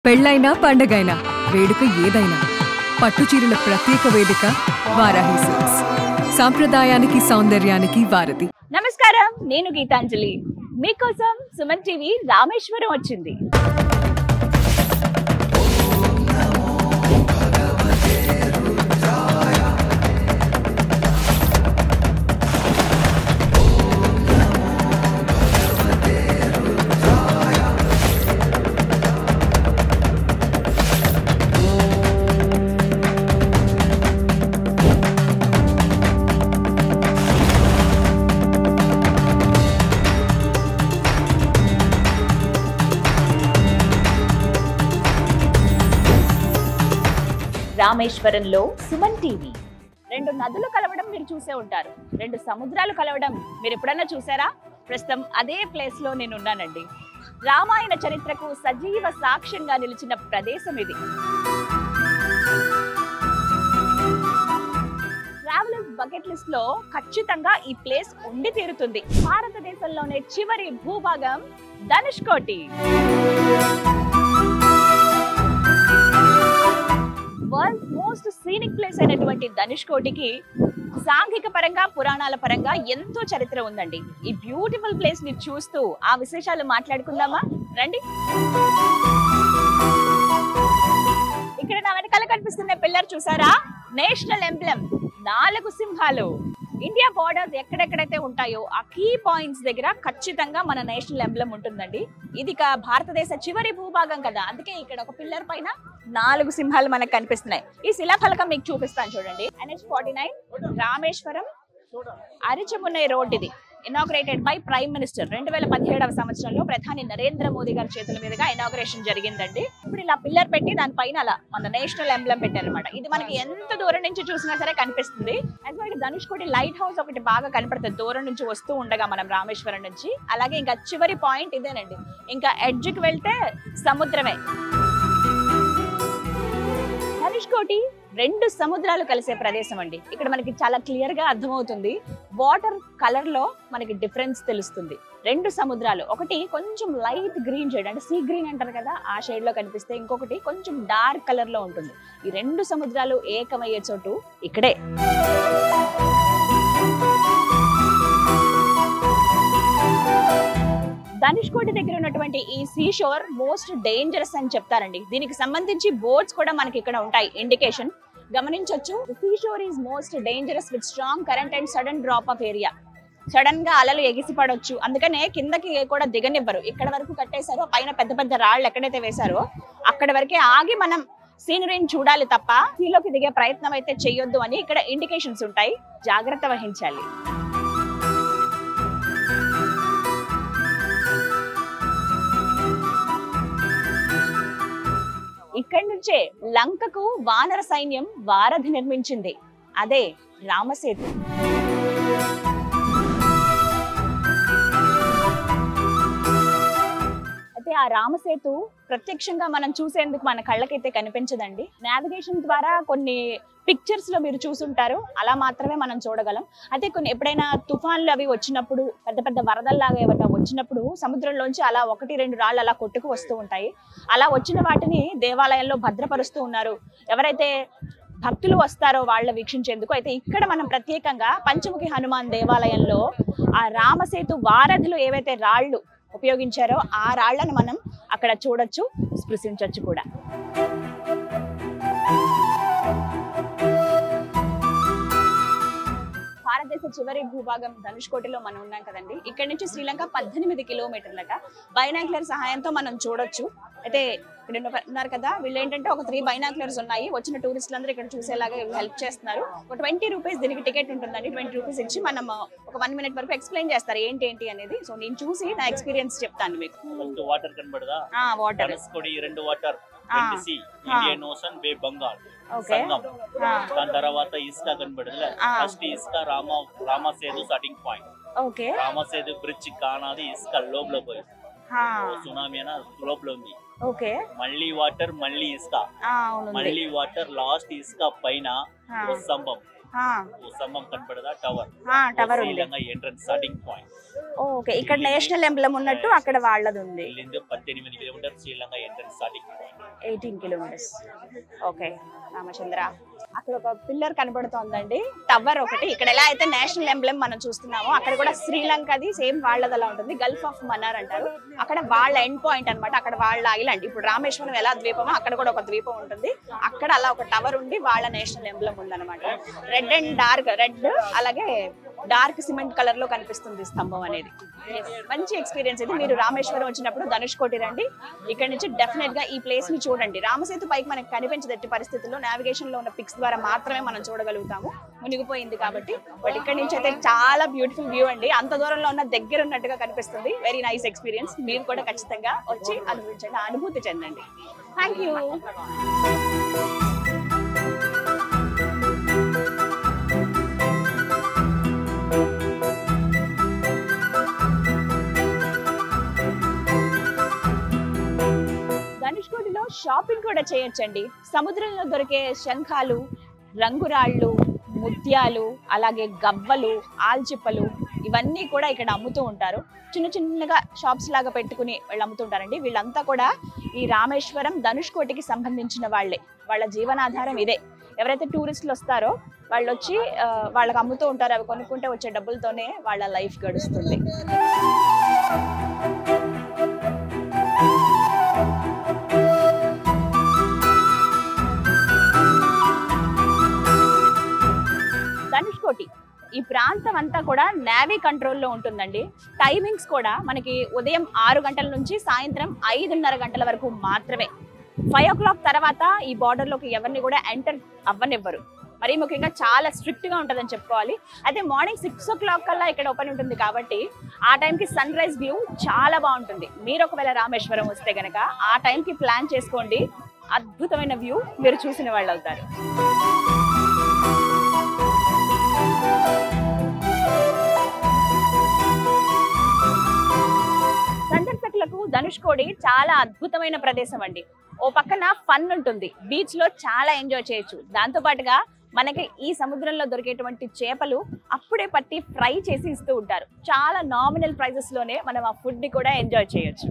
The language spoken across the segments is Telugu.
పెళ్ళైనా పండగైనా వేడుక ఏదైనా పట్టుచీరల ప్రత్యేక వేదిక వారాహి సిల్క్స్. సాంప్రదాయానికి సౌందర్యానికి వారధి. నమస్కారం, నేను గీతాంజలి. మీకోసం సుమన్ టీవీ రామేశ్వరం వచ్చింది. రామేశ్వరంలో సుమన్ టీవీ. రెండు నదులు కలవడం మీరు చూసే ఉంటారు, రెండు సముద్రాలు కలవడం మీరు ఎప్పుడన్నా చూసారా? ప్రస్తుతం అదే ప్లేస్ లో నేను ఉన్నానండి. రామాయణ చరిత్రకు సజీవ సాక్ష్యంగా నిలిచిన ప్రదేశం ఇది. ట్రావెలర్స్ బకెట్ లిస్ట్ లో ఖచ్చితంగా ఈ ప్లేస్ ఉండి తీరుతుంది. భారతదేశంలోనే చివరి భూభాగం Dhanushkodi. World most scenic place అయినటువంటి ధనుష్కోటికి సాంఘిక పరంగా పురాణాల పరంగా ఎంతో చరిత్ర ఉందండి. ఈ బ్యూటిఫుల్ ప్లేస్ ని చూస్తూ ఆ విశేషాలు మాట్లాడుకుందామా? రండి. ఇక్కడ నా వెనకాల కనిపిస్తున్న పిల్లర్ చూసారా? నేషనల్ ఎంబ్లెమ్ 4 సింహాలు. ఇండియా బోర్డర్స్ ఎక్కడెక్కడైతే ఉంటాయో ఆ కీ పాయింట్స్ దగ్గర ఖచ్చితంగా మన నేషనల్ ఎంబ్లెమ్ ఉంటుందండి. ఇది భారతదేశ చివరి భూభాగం కదా, అందుకే ఇక్కడ ఒక పిల్లర్ పైన 4 సింహాలు మనకు కనిపిస్తున్నాయి. ఈ శిలాఫలకం మీకు చూపిస్తాను చూడండి. NH49 Rameswaram Arichamunai road. ఇది ఇనాగ్రేటెడ్ బై ప్రైమ్ మినిస్టర్ 2017వ సంవత్సరంలో ప్రధాని నరేంద్ర మోదీ గారి చేతుల మీదుగా ఇనాగ్రేషన్ జరిగిందండి. ఇప్పుడు ఇలా పిల్లర్ పెట్టి దానిపైన అలా మన నేషనల్ ఎంబ్లెమ్ పెట్టారనమాట. ఇది మనకి ఎంత దూరం నుంచి చూసినా సరే కనిపిస్తుంది. యాక్చువల్గా ధనుష్కోటి లైట్ హౌస్ ఒకటి బాగా కనపడుతుంది దూరం నుంచి వస్తూ ఉండగా మనం రామేశ్వరం నుంచి. అలాగే ఇంకా చివరి పాయింట్ ఇదేనండి. ఇంకా ఎడ్జ్కి వెళ్తే సముద్రమే. ధనుష్కోటి 2 సముద్రాలు కలిసే ప్రదేశం అండి. ఇక్కడ మనకి చాలా క్లియర్ గా అర్థమవుతుంది. వాటర్ కలర్ లో మనకి డిఫరెన్స్ తెలుస్తుంది. 2 సముద్రాలు, ఒకటి కొంచెం లైట్ గ్రీన్ షేడ్ అంటే సీ గ్రీన్ అంటారు కదా, ఆ షేడ్ లో కనిపిస్తే ఇంకొకటి కొంచెం డార్క్ కలర్ లో ఉంటుంది. ఈ 2 సముద్రాలు ఏకమయ్యే చోటు ఇక్కడే. ధనుష్కోటి దగ్గర ఉన్నటువంటి ఈ సీ షోర్ మోస్ట్ డేంజరస్ అని చెప్తారండి. దీనికి సంబంధించి బోర్డ్స్ కూడా మనకి ఇక్కడ ఉంటాయి, ఇండికేషన్ గమనించవచ్చు. Sea shore is most dangerous with strong current and sudden drop of area. Sudden గా అలలు ఎగిసి పడవచ్చు, అందుకనే కిందకి కూడా దిగనివ్వరు. ఇక్కడ వరకు కట్టేశారో, పైన పెద్ద పెద్ద రాళ్ళు ఎక్కడైతే వేశారో అక్కడ వరకే ఆగి మనం సీనరీని చూడాలి తప్ప సీలోకి దిగే ప్రయత్నం అయితే చేయొద్దు అని ఇక్కడ ఇండికేషన్స్ ఉంటాయి. జాగ్రత్త వహించాలి. ఇక్కడి నుంచే లంకకు వానర సైన్యం వారధి నిర్మించింది. అదే రామసేతు. అయితే ఆ రామసేతు ప్రత్యక్షంగా మనం చూసేందుకు మన కళ్ళకైతే కనిపించదండి. నావిగేషన్ ద్వారా కొన్ని పిక్చర్స్ లో మీరు చూసుంటారు, అలా మాత్రమే మనం చూడగలం. అయితే ఎప్పుడైనా తుఫాన్లు అవి వచ్చినప్పుడు, పెద్ద పెద్ద వరదల్లాగా ఏమైనా వచ్చినప్పుడు సముద్రంలోంచి అలా 1-2 రాళ్ళు అలా కొట్టుకు వస్తూ ఉంటాయి. అలా వచ్చిన వాటిని దేవాలయంలో భద్రపరుస్తూ ఉన్నారు. ఎవరైతే భక్తులు వస్తారో వాళ్ళ వీక్షించేందుకు. అయితే ఇక్కడ మనం ప్రత్యేకంగా పంచముఖి హనుమాన్ దేవాలయంలో ఆ రామసేతు వారధులు ఏవైతే రాళ్ళు ఉపయోగించారో ఆ రాళ్లను మనం అక్కడ చూడొచ్చు, స్పృశించవచ్చు కూడా. భారతదేశ చివరి భూభాగం ధనుష్కోటిలో మనం ఉన్నాం కదండి. ఇక్కడ నుంచి శ్రీలంక 18 కిలోమీటర్లట. బైనాక్యులర్ సహాయంతో మనం చూడొచ్చు. అయితే ఇక్కడ ఉన్నారు కదా, వీళ్ళు ఏంటంటే ఒక 3 బైనాక్యులర్స్ ఉన్నాయి. వచ్చిన టూరిస్టులందరూ ఇక్కడ చూసేలాగా హెల్ప్ చేస్తున్నారు. ఒక 20 రూపీస్ దీనికి టికెట్ ఉంటుందండి. 20 రూపీస్ ఇచ్చి మనం ఒక 1 మినిట్ వరకు ఎక్స్ప్లెయిన్ చేస్తారు ఏంటి అనేది. సో నేను చూసి నా ఎక్స్పీరియన్స్ చెప్తాను మీకు. వాటర్ కనబడదా? Water Dhanushkodi 2 water, Indian ocean, bay Bengal సంగం. దాని తర్వాత ఇసుక కనబడదు. ఫస్ట్ ఇసుక Ramasetu starting point. Okay, Ramasetu bridge కానాది ఇసుక లోపల పోయి సునామీ అయినా లోపల ఉంది. ఓకే, మళ్ళీ వాటర్, మళ్ళీ ఇసుక, మళ్ళీ వాటర్, లాస్ట్ ఇసుక పైన స్తంభం. స్తంభం కనబడదా? Tower. Sri Lanka entrance starting point. Okay, ఇక్కడ నేషనల్ ఎంబ్లమ్ ఉన్నట్టు అక్కడ వాళ్ళది ఉంది. 18 kilometre Sri Lanka entrance starting 18 kilometres. Okay Ramachandra, అక్కడ ఒక పిల్లర్ కనబడుతోందండి, టవర్ ఒకటి. ఇక్కడ ఎలా అయితే నేషనల్ ఎంబ్లమ్ మనం చూస్తున్నామో అక్కడ కూడా శ్రీలంకది సేమ్ వాళ్ళది అలా ఉంటుంది. గల్ఫ్ ఆఫ్ మన్నార్ అంటారు, అక్కడ వాళ్ళ ఎండ్ పాయింట్ అనమాట, అక్కడ వాళ్ళ ఐలాండ్. ఇప్పుడు రామేశ్వరం ఎలా ద్వీపమో అక్కడ కూడా ఒక ద్వీపం ఉంటుంది, అక్కడ అలా ఒక టవర్ ఉండి వాళ్ళ నేషనల్ ఎంబ్లమ్ ఉందన్నమాట. రెడ్ అండ్ డార్క్, రెడ్ అలాగే డార్క్ సిమెంట్ కలర్ లో కనిపిస్తుంది స్తంభం అనేది. మంచి ఎక్స్పీరియన్స్ ఇది. మీరు రామేశ్వరం వచ్చినప్పుడు ధనుష్కోటి రండి, ఇక్కడ నుంచి డెఫినెట్ గా ఈ ప్లేస్ ని చూడండి. రామసేతు పైకి మనకి కనిపించదు ఎట్టి పరిస్థితుల్లో, నావిగేషన్ లో ఉన్న పిక్స్ ద్వారా మాత్రమే మనం చూడగలుగుతాము, మునిగిపోయింది కాబట్టి. బట్ ఇక్కడ నుంచి అయితే చాలా బ్యూటిఫుల్ వ్యూ అండి, అంత దూరంలో ఉన్న దగ్గర ఉన్నట్టుగా కనిపిస్తుంది. Very nice experience. మీరు కూడా ఖచ్చితంగా వచ్చి అనుభవించండి, అనుభూతి చెందండి. Thank you. ధనుష్కోటిలో షాపింగ్ కూడా చేయొచ్చండి. సముద్రంలో దొరికే శంఖాలు, రంగురాళ్ళు, ముత్యాలు, అలాగే గవ్వలు, ఆల్చిప్పలు ఇవన్నీ కూడా ఇక్కడ అమ్ముతూ ఉంటారు. చిన్న చిన్నగా షాప్స్ లాగా పెట్టుకుని వాళ్ళు అమ్ముతుంటారండి. వీళ్ళంతా కూడా ఈ రామేశ్వరం ధనుష్కోటికి సంబంధించిన వాళ్ళే, వాళ్ళ జీవనాధారం ఇదే. ఎవరైతే టూరిస్టులు వస్తారో వాళ్ళు వచ్చి వాళ్ళకి అమ్ముతూ ఉంటారు, అవి కొనుక్కుంటే వచ్చే డబ్బులతోనే వాళ్ళ లైఫ్ గడుస్తుంది. ధనుష్కోటి ఈ ప్రాంతం అంతా కూడా నేవీ కంట్రోల్లో ఉంటుందండి. టైమింగ్స్ కూడా మనకి ఉదయం 6 గంటల నుంచి సాయంత్రం 5:30 గంటల వరకు మాత్రమే. 5 o'clock తర్వాత ఈ బార్డర్లోకి ఎవరిని కూడా ఎంటర్ అవ్వనివ్వరు. మరీ ముఖ్యంగా చాలా స్ట్రిక్ట్ గా ఉంటుందని చెప్పుకోవాలి. అయితే మార్నింగ్ 6 o'clock కల్లా ఇక్కడ ఓపెన్ ఉంటుంది కాబట్టి ఆ టైంకి సన్ రైజ్ వ్యూ చాలా బాగుంటుంది. మీరు ఒకవేళ రామేశ్వరం వస్తే గనక ఆ టైంకి ప్లాన్ చేసుకోండి, అద్భుతమైన వ్యూ మీరు చూసిన వాళ్ళు అవుతారు. సందర్శకులకు ధనుష్కోటి చాలా అద్భుతమైన ప్రదేశం అండి. ఓ పక్కన ఫన్ ఉంటుంది, బీచ్ లో చాలా ఎంజాయ్ చేయొచ్చు. దాంతో పాటుగా మనకి ఈ సముద్రంలో దొరికేటువంటి చేపలు అప్పుడే పట్టి ఫ్రై చేసి ఇస్తూ ఉంటారు. చాలా నామినల్ ప్రైజెస్ లోనే మనం ఆ ఫుడ్ ని కూడా ఎంజాయ్ చేయొచ్చు.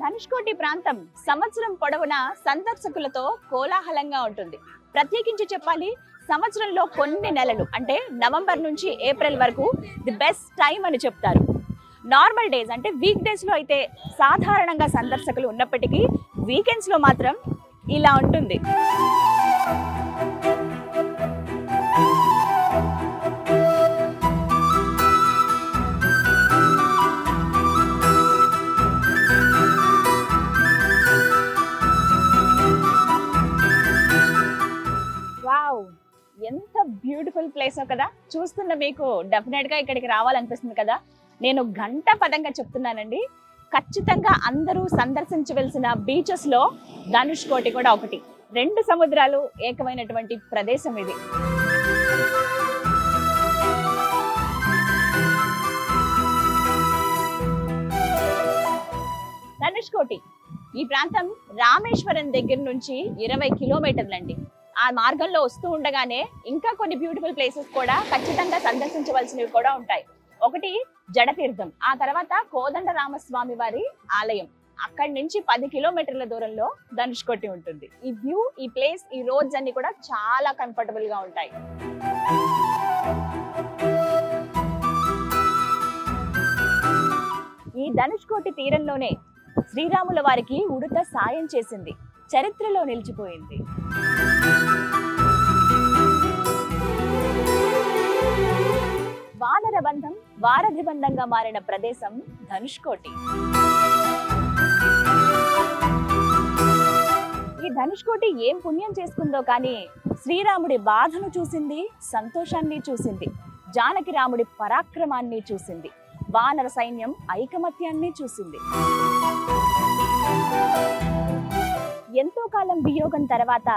ధనుష్కోటి ప్రాంతం సంవత్సరం పొడవునా సందర్శకులతో కోలాహలంగా ఉంటుంది. ప్రత్యేకించి చెప్పాలి, సంవత్సరంలో కొన్ని నెలలు అంటే నవంబర్ నుంచి ఏప్రిల్ వరకు ది బెస్ట్ టైం అని చెప్తారు. నార్మల్ డేస్ అంటే వీక్ డేస్ లో అయితే సాధారణంగా సందర్శకులు ఉన్నప్పటికీ వీకెండ్స్ లో మాత్రం ఇలా ఉంటుంది. ఎంత బ్యూటిఫుల్ ప్లేస్ కదా, చూస్తున్న మీకు డెఫినెట్ గా ఇక్కడికి రావాలనిపిస్తుంది కదా. నేను గంట పదంగా చెప్తున్నానండి, ఖచ్చితంగా అందరూ సందర్శించవలసిన బీచెస్ లో ధనుష్కోటి కూడా ఒకటి. 2 సముద్రాలు ఏకమైనటువంటి ప్రదేశం ఇది. ధనుష్కోటి ఈ ప్రాంతం రామేశ్వరం దగ్గర నుంచి 20 కిలోమీటర్లండి. ఆ మార్గంలో వస్తూ ఉండగానే ఇంకా కొన్ని బ్యూటిఫుల్ ప్లేసెస్ కూడా ఖచ్చితంగా సందర్శించవలసినవి కూడా ఉంటాయి. ఒకటి జడతీర్థం, ఆ తర్వాత కోదండరామస్వామి వారి ఆలయం. అక్కడి నుంచి 10 కిలోమీటర్ల దూరంలో ధనుష్కోటి ఉంటుంది. ఈ వ్యూ, ఈ ప్లేస్, ఈ రోడ్స్ అన్ని కూడా చాలా కంఫర్టబుల్ గా ఉంటాయి. ఈ ధనుష్కోటి తీరంలోనే శ్రీరాముల వారికి ఉడుత సాయం చేసింది, చరిత్రలో నిలిచిపోయింది. వానర బంధం వారధి బంధంగా మారిన ప్రదేశం ధనుష్కోటి. ఈ ధనుష్కోటి ఏం పుణ్యం చేసుకుందో కానీ శ్రీరాముడి బాధను చూసింది, సంతోషాన్ని చూసింది, జానకి రాముడి పరాక్రమాన్ని చూసింది, వానర సైన్యం ఐకమత్యాన్ని చూసింది. ఎంతో కాలం వియోగం తర్వాత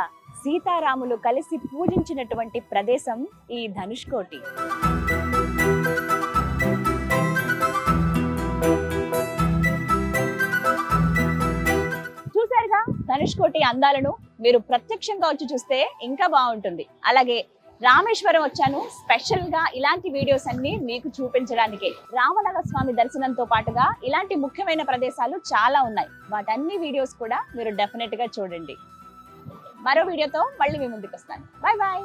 సీతారాములు కలిసి పూజించినటువంటి ప్రదేశం ఈ ధనుష్కోటి. చూసారుగా ధనుష్కోటి అందాలను. మీరు ప్రత్యక్షంగా వచ్చి చూస్తే ఇంకా బాగుంటుంది. అలాగే రామేశ్వరం వచ్చాను స్పెషల్ గా ఇలాంటి వీడియోస్ అన్ని మీకు చూపించడానికి. రామనగర స్వామి దర్శనంతో పాటుగా ఇలాంటి ముఖ్యమైన ప్రదేశాలు చాలా ఉన్నాయి. వాటన్ని వీడియోస్ కూడా మీరు డెఫినెట్ గా చూడండి. మరో వీడియోతో మళ్ళీ మీ ముందుకు వస్తాను. Bye bye.